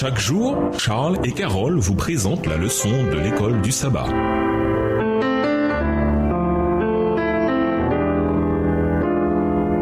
Chaque jour, Charles et Carole vous présentent la leçon de l'école du sabbat.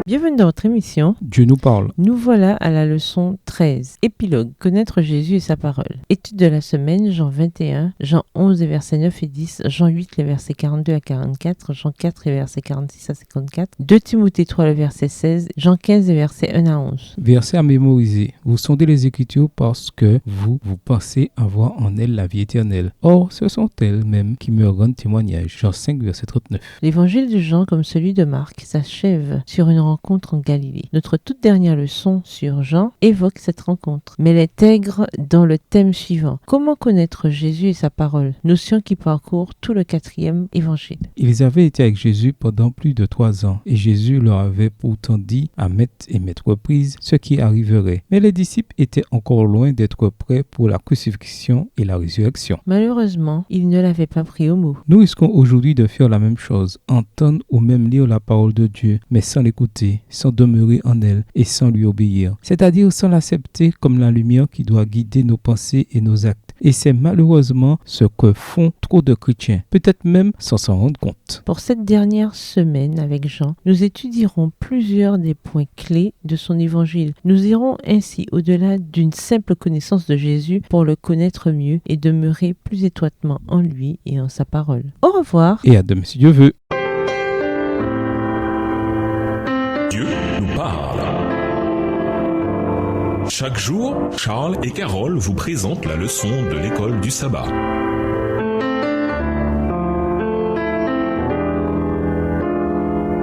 Bienvenue dans votre émission Dieu nous parle. Nous voilà à la leçon 13. Épilogue. Connaître Jésus et sa parole. Étude de la semaine, Jean 21, Jean 11 les versets 9 et 10, Jean 8 les versets 42 à 44, Jean 4 les versets 46 à 54, 2 Timothée 3 le verset 16, Jean 15 les versets 1 à 11. Verset à mémoriser. Vous sondez les Écritures parce que vous pensez avoir en elles la vie éternelle. Or, ce sont elles-mêmes qui me rendent témoignage. Jean 5 verset 39. L'évangile de Jean, comme celui de Marc, s'achève sur une rencontre en Galilée. Notre toute dernière leçon sur Jean évoque cette rencontre, mais l'intègre dans le thème suivant. Comment connaître Jésus et sa parole? Notion qui parcourt tout le 4e évangile. Ils avaient été avec Jésus pendant plus de 3 ans, et Jésus leur avait pourtant dit à maintes et maintes reprises ce qui arriverait. Mais les disciples étaient encore loin d'être prêts pour la crucifixion et la résurrection. Malheureusement, ils ne l'avaient pas pris au mot. Nous risquons aujourd'hui de faire la même chose, entendre ou même lire la parole de Dieu, mais sans l'écouter, sans demeurer en elle et sans lui obéir. C'est-à-dire sans l'accepter comme la lumière qui doit guider nos pensées et nos actes. Et c'est malheureusement ce que font trop de chrétiens, peut-être même sans s'en rendre compte. Pour cette dernière semaine avec Jean, nous étudierons plusieurs des points clés de son évangile. Nous irons ainsi au-delà d'une simple connaissance de Jésus pour le connaître mieux et demeurer plus étroitement en lui et en sa parole. Au revoir. Et à demain si Dieu veut. Dieu nous parle. Chaque jour, Charles et Carole vous présentent la leçon de l'école du sabbat.